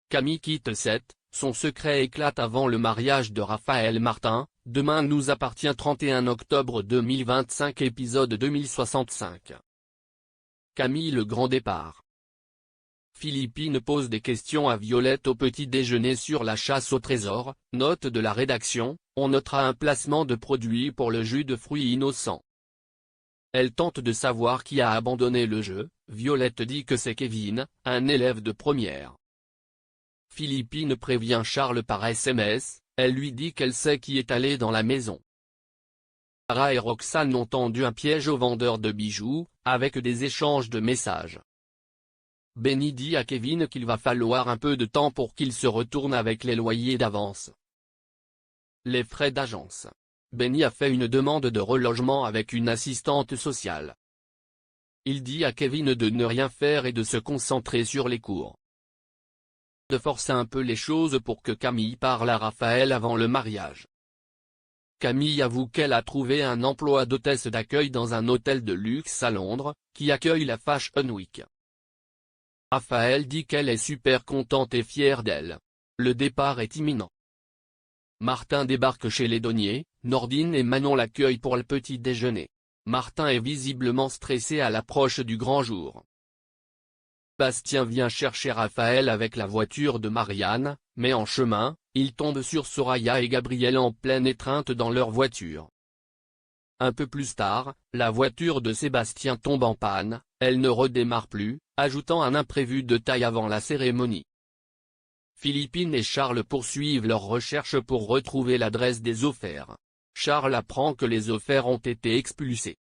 Camille quitte Sète, son secret éclate avant le mariage de Raphaël Martin, Demain nous appartient 31 octobre 2025 épisode 2065. Camille le grand départ. Philippine pose des questions à Violette au petit déjeuner sur la chasse au trésor, note de la rédaction, on notera un placement de produit pour le jus de fruits innocent. Elle tente de savoir qui a abandonné le jeu, Violette dit que c'est Kevin, un élève de première. Philippine prévient Charles par SMS, elle lui dit qu'elle sait qui est allé dans la maison. Sarah et Roxane ont tendu un piège au vendeur de bijoux, avec des échanges de messages. Benny dit à Kevin qu'il va falloir un peu de temps pour qu'il se retourne avec les loyers d'avance. Les frais d'agence. Benny a fait une demande de relogement avec une assistante sociale. Il dit à Kevin de ne rien faire et de se concentrer sur les cours. De forcer un peu les choses pour que Camille parle à Raphaël avant le mariage. Camille avoue qu'elle a trouvé un emploi d'hôtesse d'accueil dans un hôtel de luxe à Londres, qui accueille la Fashion Week. Raphaël dit qu'elle est super contente et fière d'elle. Le départ est imminent. Martin débarque chez les Donnier, Nordine et Manon l'accueillent pour le petit déjeuner. Martin est visiblement stressé à l'approche du grand jour. Bastien vient chercher Raphaël avec la voiture de Marianne, mais en chemin, il tombe sur Soraya et Gabriel en pleine étreinte dans leur voiture. Un peu plus tard, la voiture de Sébastien tombe en panne, elle ne redémarre plus, ajoutant un imprévu de taille avant la cérémonie. Philippine et Charles poursuivent leurs recherches pour retrouver l'adresse des Offers. Charles apprend que les Offers ont été expulsés.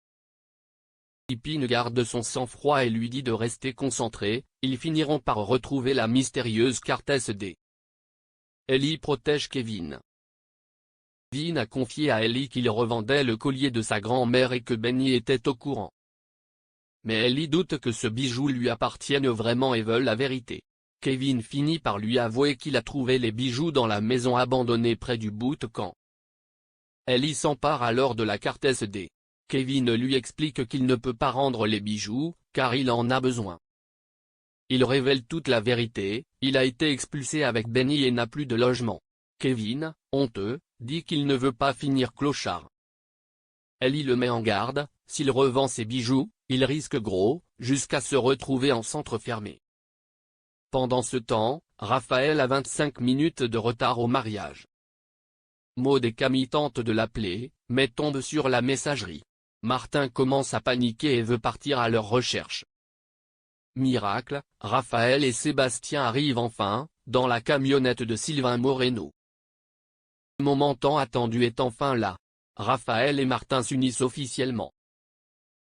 Philippine garde son sang-froid et lui dit de rester concentré, ils finiront par retrouver la mystérieuse carte SD. Ellie protège Kevin. Kevin a confié à Ellie qu'il revendait le collier de sa grand-mère et que Benny était au courant. Mais Ellie doute que ce bijou lui appartienne vraiment et veut la vérité. Kevin finit par lui avouer qu'il a trouvé les bijoux dans la maison abandonnée près du boot-camp. Ellie s'empare alors de la carte SD. Kevin lui explique qu'il ne peut pas rendre les bijoux, car il en a besoin. Il révèle toute la vérité, il a été expulsé avec Benny et n'a plus de logement. Kevin, honteux, dit qu'il ne veut pas finir clochard. Ellie le met en garde, s'il revend ses bijoux, il risque gros, jusqu'à se retrouver en centre fermé. Pendant ce temps, Raphaël a 25 minutes de retard au mariage. Maud et Camille tentent de l'appeler, mais tombent sur la messagerie. Martin commence à paniquer et veut partir à leur recherche. Miracle, Raphaël et Sébastien arrivent enfin, dans la camionnette de Sylvain Moreno. Le moment tant attendu est enfin là. Raphaël et Martin s'unissent officiellement.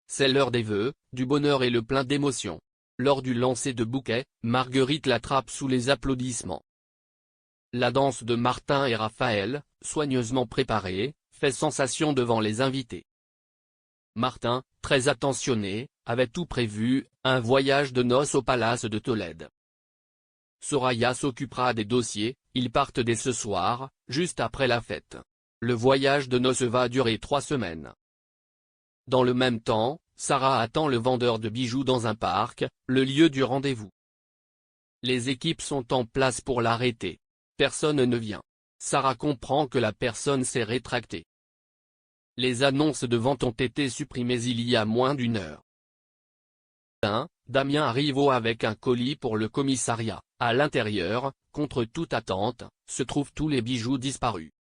C'est l'heure des vœux, du bonheur et le plein d'émotions. Lors du lancer de bouquet, Marguerite l'attrape sous les applaudissements. La danse de Martin et Raphaël, soigneusement préparée, fait sensation devant les invités. Martin, très attentionné, avait tout prévu, un voyage de noces au palace de Tolède. Soraya s'occupera des dossiers, ils partent dès ce soir, juste après la fête. Le voyage de noces va durer 3 semaines. Dans le même temps, Sarah attend le vendeur de bijoux dans un parc, le lieu du rendez-vous. Les équipes sont en place pour l'arrêter. Personne ne vient. Sarah comprend que la personne s'est rétractée. Les annonces de vente ont été supprimées il y a moins d'1 heure. Damien arrive avec un colis pour le commissariat. À l'intérieur, contre toute attente, se trouvent tous les bijoux disparus.